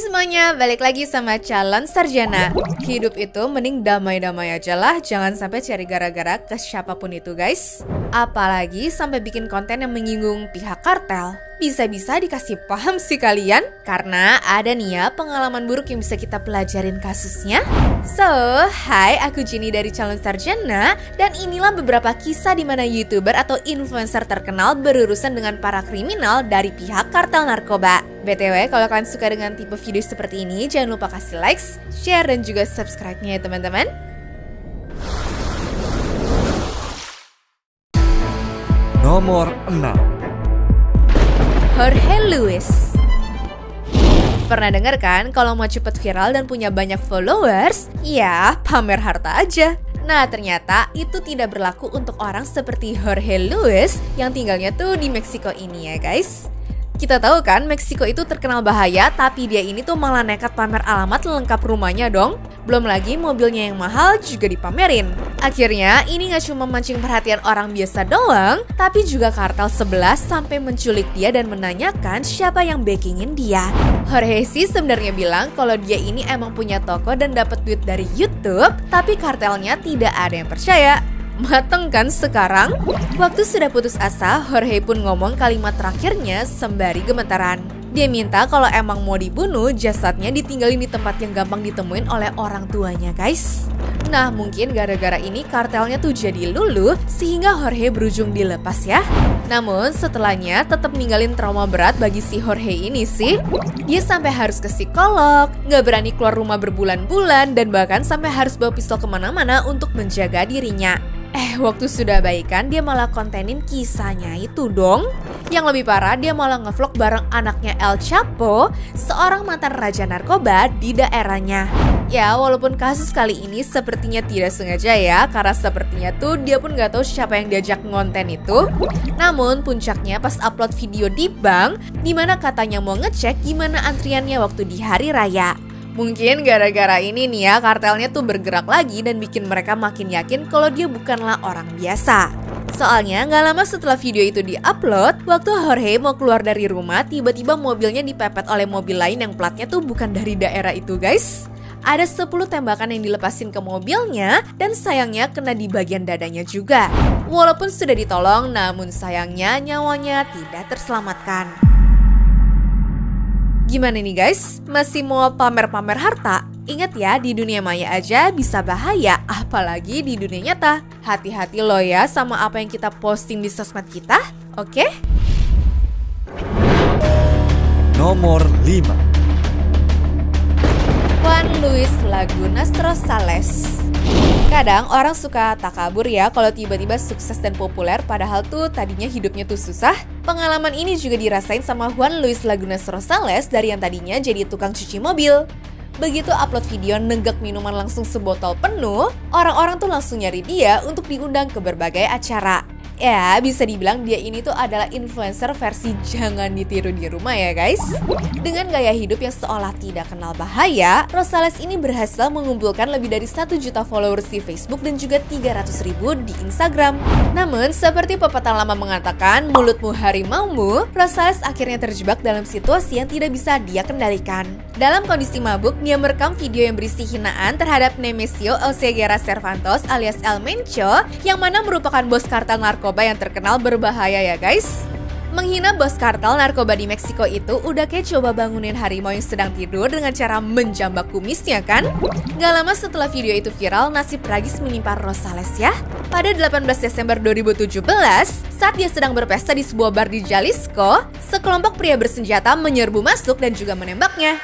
semuanya, balik lagi sama calon sarjana. Hidup itu mending damai-damai aja lah, jangan sampai cari gara-gara ke siapapun itu guys. Apalagi sampai bikin konten yang menyinggung pihak kartel. Bisa-bisa dikasih paham sih kalian, karena ada nih ya pengalaman buruk yang bisa kita pelajarin kasusnya. So, hai, aku Jenny dari calon sarjana, dan inilah beberapa kisah di mana YouTuber atau influencer terkenal berurusan dengan para kriminal dari pihak kartel narkoba. BTW, kalau kalian suka dengan tipe video seperti ini, jangan lupa kasih likes, share, dan juga subscribe-nya ya teman-teman. Nomor 6. Jorge Luis. Pernah dengar kan kalau mau cepet viral dan punya banyak followers, ya pamer harta aja. Nah ternyata itu tidak berlaku untuk orang seperti Jorge Luis yang tinggalnya tuh di Meksiko ini ya guys. Kita tahu kan Meksiko itu terkenal bahaya, tapi dia ini tuh malah nekat pamer alamat lengkap rumahnya dong. Belum lagi mobilnya yang mahal juga dipamerin. Akhirnya ini gak cuma mancing perhatian orang biasa doang, tapi juga kartel sebelah sampai menculik dia dan menanyakan siapa yang backingin dia. Jorge sih sebenarnya bilang kalau dia ini emang punya toko dan dapat duit dari YouTube, tapi kartelnya tidak ada yang percaya. Mateng kan sekarang? Waktu sudah putus asa, Jorge pun ngomong kalimat terakhirnya sembari gemetaran. Dia minta kalau emang mau dibunuh, jasadnya ditinggalin di tempat yang gampang ditemuin oleh orang tuanya guys. Nah mungkin gara-gara ini kartelnya tuh jadi luluh, sehingga Jorge berujung dilepas ya. Namun setelahnya tetap ninggalin trauma berat bagi si Jorge ini sih. Dia sampai harus ke psikolog, gak berani keluar rumah berbulan-bulan, dan bahkan sampai harus bawa pistol kemana-mana untuk menjaga dirinya. Waktu sudah baikan dia malah kontenin kisahnya itu dong. Yang lebih parah dia malah ngevlog bareng anaknya El Chapo, seorang mantan raja narkoba di daerahnya. Ya walaupun kasus kali ini sepertinya tidak sengaja ya, karena sepertinya tuh dia pun gak tahu siapa yang diajak ngonten itu. Namun puncaknya pas upload video di bank, dimana katanya mau ngecek gimana antriannya waktu di hari raya. Mungkin gara-gara ini nih ya kartelnya tuh bergerak lagi dan bikin mereka makin yakin kalau dia bukanlah orang biasa. Soalnya gak lama setelah video itu di-upload, waktu Jorge mau keluar dari rumah, tiba-tiba mobilnya dipepet oleh mobil lain yang platnya tuh bukan dari daerah itu guys. Ada 10 tembakan yang dilepasin ke mobilnya dan sayangnya kena di bagian dadanya juga. Walaupun sudah ditolong, namun sayangnya nyawanya tidak terselamatkan. Gimana nih guys? Masih mau pamer-pamer harta? Ingat ya, di dunia maya aja bisa bahaya, apalagi di dunia nyata. Hati-hati loh ya sama apa yang kita posting di sosmed kita, oke? Nomor 5. Juan Luis Lagunas Rosales. Kadang orang suka takabur ya kalau tiba-tiba sukses dan populer padahal tuh tadinya hidupnya tuh susah. Pengalaman ini juga dirasain sama Juan Luis Lagunas Rosales dari yang tadinya jadi tukang cuci mobil. Begitu upload video nenggak minuman langsung sebotol penuh, orang-orang tuh langsung nyari dia untuk diundang ke berbagai acara. Ya, bisa dibilang dia ini tuh adalah influencer versi jangan ditiru di rumah ya guys. Dengan gaya hidup yang seolah tidak kenal bahaya, Rosales ini berhasil mengumpulkan lebih dari 1 juta followers di Facebook dan juga 300.000 di Instagram. Namun, seperti pepatah lama mengatakan, mulutmu harimaumu, Rosales akhirnya terjebak dalam situasi yang tidak bisa dia kendalikan. Dalam kondisi mabuk, dia merekam video yang berisi hinaan terhadap Nemesio Oseguera Cervantes alias El Mencho, yang mana merupakan bos kartel narkoba yang terkenal berbahaya ya guys. Menghina bos kartel narkoba di Meksiko itu udah kayak coba bangunin harimau yang sedang tidur dengan cara menjambak kumisnya kan? Gak lama setelah video itu viral, nasib tragis menimpa Rosales ya. Pada 18 Desember 2017, saat dia sedang berpesta di sebuah bar di Jalisco, sekelompok pria bersenjata menyerbu masuk dan juga menembaknya.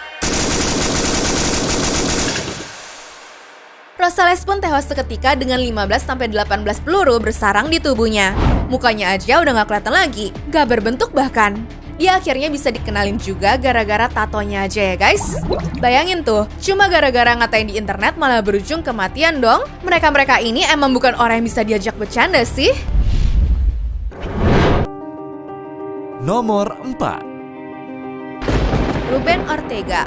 Rosales pun tewas seketika dengan 15-18 peluru bersarang di tubuhnya. Mukanya aja udah gak kelihatan lagi, gak berbentuk bahkan. Dia akhirnya bisa dikenalin juga gara-gara tatonya aja ya guys. Bayangin tuh, cuma gara-gara ngatain di internet malah berujung kematian dong. Mereka-mereka ini emang bukan orang yang bisa diajak bercanda sih. Nomor 4. Ruben Ortega.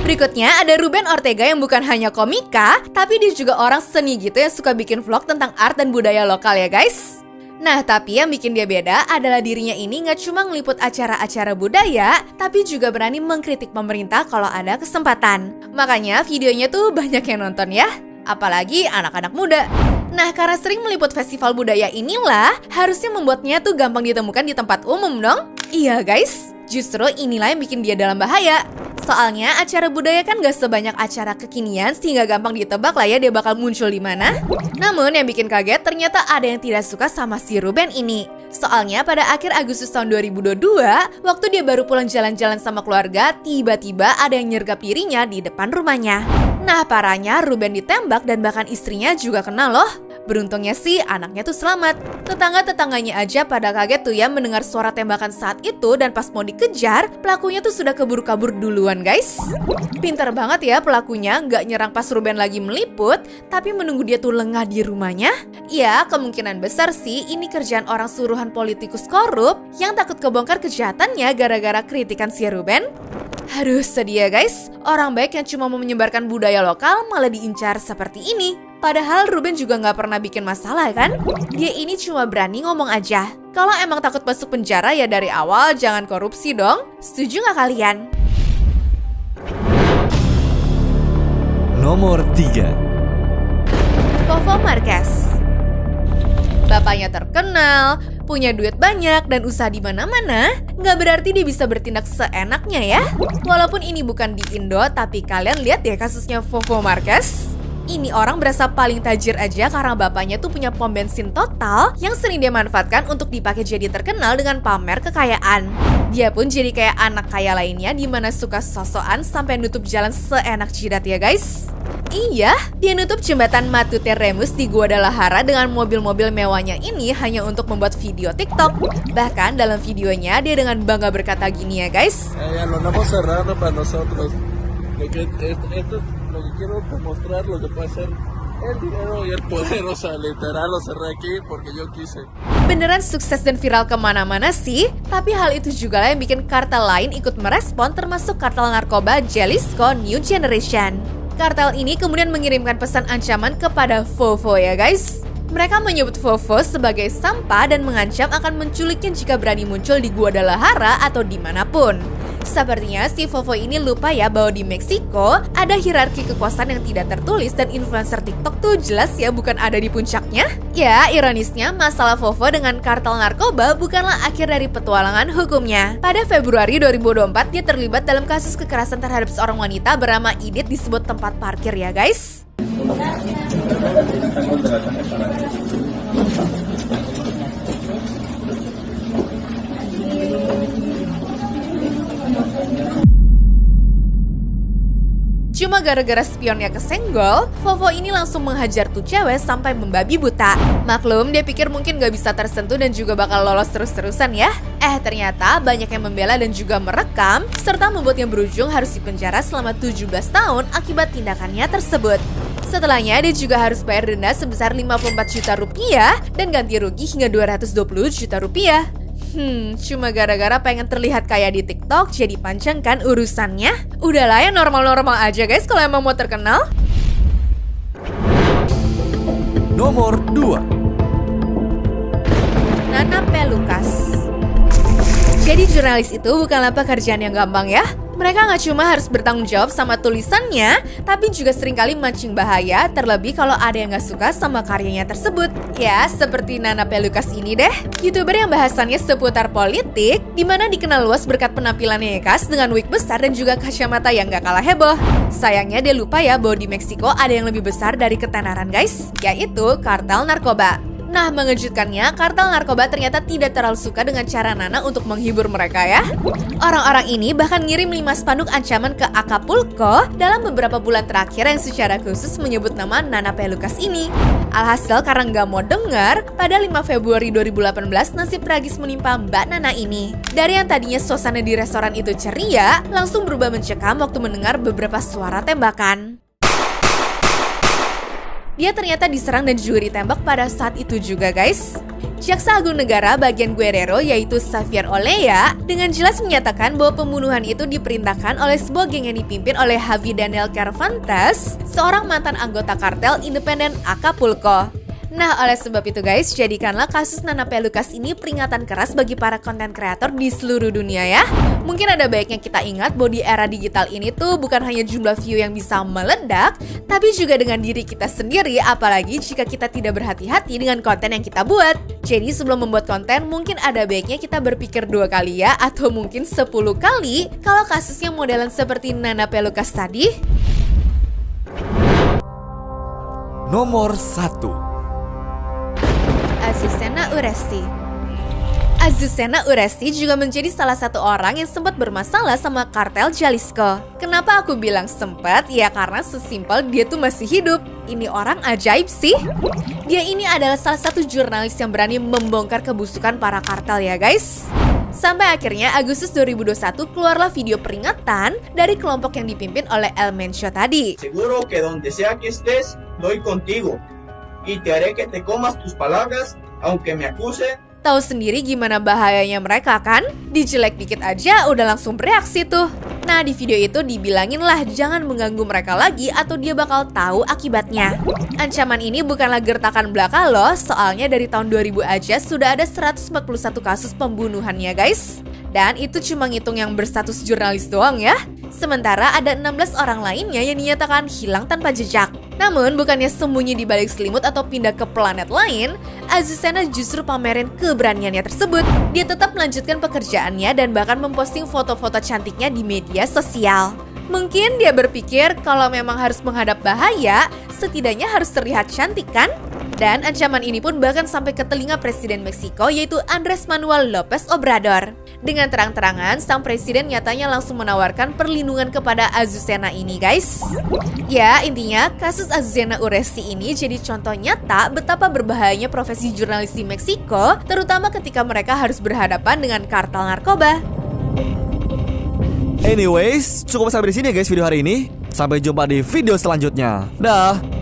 Berikutnya ada Ruben Ortega yang bukan hanya komika, tapi dia juga orang seni gitu yang suka bikin vlog tentang art dan budaya lokal ya guys. Nah, tapi yang bikin dia beda adalah dirinya ini nggak cuma ngeliput acara-acara budaya, tapi juga berani mengkritik pemerintah kalau ada kesempatan. Makanya videonya tuh banyak yang nonton ya, apalagi anak-anak muda. Nah, karena sering meliput festival budaya inilah, harusnya membuatnya tuh gampang ditemukan di tempat umum dong. Iya guys, justru inilah yang bikin dia dalam bahaya. Soalnya acara budaya kan gak sebanyak acara kekinian sehingga gampang ditebak lah ya dia bakal muncul di mana. Namun yang bikin kaget ternyata ada yang tidak suka sama si Ruben ini. Soalnya pada akhir Agustus tahun 2022, waktu dia baru pulang jalan-jalan sama keluarga, tiba-tiba ada yang nyergap dirinya di depan rumahnya. Nah, parahnya Ruben ditembak dan bahkan istrinya juga kena loh. Beruntungnya sih anaknya tuh selamat. Tetangga-tetangganya aja pada kaget tuh ya mendengar suara tembakan saat itu, dan pas mau dikejar, pelakunya tuh sudah keburu kabur duluan guys. Pintar banget ya pelakunya, nggak nyerang pas Ruben lagi meliput, tapi menunggu dia tuh lengah di rumahnya. Ya, kemungkinan besar sih ini kerjaan orang suruhan politikus korup yang takut kebongkar kejahatannya gara-gara kritikan si Ruben. Aduh, sedih ya guys, orang baik yang cuma mau menyebarkan budaya lokal malah diincar seperti ini. Padahal Ruben juga nggak pernah bikin masalah kan? Dia ini cuma berani ngomong aja. Kalau emang takut masuk penjara ya dari awal jangan korupsi dong. Setuju nggak kalian? Nomor 3. Fofo Marquez. Bapaknya terkenal, punya duit banyak dan usaha di mana-mana, nggak berarti dia bisa bertindak seenaknya ya. Walaupun ini bukan di Indo, tapi kalian lihat ya kasusnya Fofo Marquez. Ini orang berasa paling tajir aja karena bapaknya tuh punya pom bensin total yang sering dia manfaatkan untuk dipakai jadi terkenal dengan pamer kekayaan. Dia pun jadi kayak anak kaya lainnya di mana suka sosokan sampai nutup jalan seenak jidat ya guys. Iya, dia nutup jembatan Matute Remus di Guadalajara dengan mobil-mobil mewahnya ini hanya untuk membuat video TikTok. Bahkan dalam videonya dia dengan bangga berkata gini ya guys. Lo vamos cerrando para nosotros. Lo que quiero demostrar lo que puede ser el dinero y el poder, o sea, literal lo cerré aquí porque yo quise. Beneran sukses dan viral kemana-mana sih, tapi hal itu juga lah yang bikin kartel lain ikut merespon, termasuk kartel narkoba Jalisco New Generation. Kartel ini kemudian mengirimkan pesan ancaman kepada Fofo ya guys. Mereka menyebut Fofo sebagai sampah dan mengancam akan menculiknya jika berani muncul di Guadalajara atau dimanapun. Sepertinya si Fofo ini lupa ya bahwa di Meksiko ada hierarki kekuasaan yang tidak tertulis dan influencer TikTok tuh jelas ya bukan ada di puncaknya. Ya, ironisnya masalah Fofo dengan kartel narkoba bukanlah akhir dari petualangan hukumnya. Pada Februari 2024 dia terlibat dalam kasus kekerasan terhadap seorang wanita bernama Idit di sebuah tempat parkir ya guys. Cuma gara-gara spionnya kesenggol, Fofo ini langsung menghajar tuh cewek sampai membabi buta. Maklum, dia pikir mungkin gak bisa tersentuh dan juga bakal lolos terus-terusan ya. Ternyata banyak yang membela dan juga merekam, serta membuatnya berujung harus dipenjara selama 17 tahun akibat tindakannya tersebut. Setelahnya, dia juga harus bayar denda sebesar 54 juta rupiah dan ganti rugi hingga 220 juta rupiah. Cuma gara-gara pengen terlihat kayak di TikTok, jadi panjang kan urusannya? Udahlah yang normal-normal aja guys kalau emang mau terkenal. Nomor 2. Nana Pelukas. Jadi jurnalis itu bukanlah pekerjaan yang gampang ya. Mereka nggak cuma harus bertanggung jawab sama tulisannya, tapi juga seringkali mancing bahaya, terlebih kalau ada yang nggak suka sama karyanya tersebut. Ya, seperti Nana Pelukas ini deh, YouTuber yang bahasannya seputar politik, dimana dikenal luas berkat penampilannya yang khas dengan wig besar dan juga kacamata yang nggak kalah heboh. Sayangnya dia lupa ya bahwa di Meksiko ada yang lebih besar dari ketenaran guys, yaitu kartel narkoba. Nah, mengejutkannya, kartel narkoba ternyata tidak terlalu suka dengan cara Nana untuk menghibur mereka ya. Orang-orang ini bahkan ngirim 5 spanduk ancaman ke Acapulco dalam beberapa bulan terakhir yang secara khusus menyebut nama Nana Pelukas ini. Alhasil karena nggak mau dengar, pada 5 Februari 2018 nasib tragis menimpa Mbak Nana ini. Dari yang tadinya suasana di restoran itu ceria, langsung berubah mencekam waktu mendengar beberapa suara tembakan. Dia ternyata diserang dan juga ditembak pada saat itu juga guys. Jaksa Agung Negara bagian Guerrero yaitu Xavier Olea dengan jelas menyatakan bahwa pembunuhan itu diperintahkan oleh sebuah geng yang dipimpin oleh Javi Daniel Cervantes, seorang mantan anggota kartel independen Acapulco. Nah, oleh sebab itu guys, jadikanlah kasus Nana Pelukas ini peringatan keras bagi para konten kreator di seluruh dunia ya. Mungkin ada baiknya kita ingat bahwa di era digital ini tuh bukan hanya jumlah view yang bisa meledak, tapi juga dengan diri kita sendiri, apalagi jika kita tidak berhati-hati dengan konten yang kita buat. Jadi sebelum membuat konten, mungkin ada baiknya kita berpikir 2 kali ya, atau mungkin 10 kali kalau kasusnya modelan seperti Nana Pelukas tadi. Nomor 1. Azucena Uresti. Azucena Uresti juga menjadi salah satu orang yang sempat bermasalah sama kartel Jalisco. Kenapa aku bilang sempat? Ya karena sesimpel dia tuh masih hidup. Ini orang ajaib sih. Dia ini adalah salah satu jurnalis yang berani membongkar kebusukan para kartel ya guys. Sampai akhirnya Agustus 2021 keluarlah video peringatan dari kelompok yang dipimpin oleh El Mencho tadi. Seguro que donde sea que estés, doy contigo. Y te haré que te comas tus palabras, aunque me acusen. Tahu sendiri gimana bahayanya mereka kan? Dijelek dikit aja udah langsung bereaksi tuh. Nah di video itu dibilangin lah jangan mengganggu mereka lagi atau dia bakal tahu akibatnya. Ancaman ini bukanlah gertakan belaka loh, soalnya dari tahun 2000 aja sudah ada 141 kasus pembunuhannya guys. Dan itu cuma ngitung yang berstatus jurnalis doang ya. Sementara ada 16 orang lainnya yang dinyatakan hilang tanpa jejak. Namun bukannya sembunyi di balik selimut atau pindah ke planet lain, Azucena justru pamerin keberaniannya tersebut. Dia tetap melanjutkan pekerjaannya dan bahkan memposting foto-foto cantiknya di media sosial. Mungkin dia berpikir kalau memang harus menghadap bahaya, setidaknya harus terlihat cantik kan? Dan ancaman ini pun bahkan sampai ke telinga Presiden Meksiko yaitu Andrés Manuel López Obrador. Dengan terang-terangan, sang presiden nyatanya langsung menawarkan perlindungan kepada Azucena ini guys. Ya, intinya kasus Azucena Uresti ini jadi contoh nyata betapa berbahayanya profesi jurnalis di Meksiko, terutama ketika mereka harus berhadapan dengan kartel narkoba. Anyways, cukup sampai di sini ya guys video hari ini. Sampai jumpa di video selanjutnya. Dah.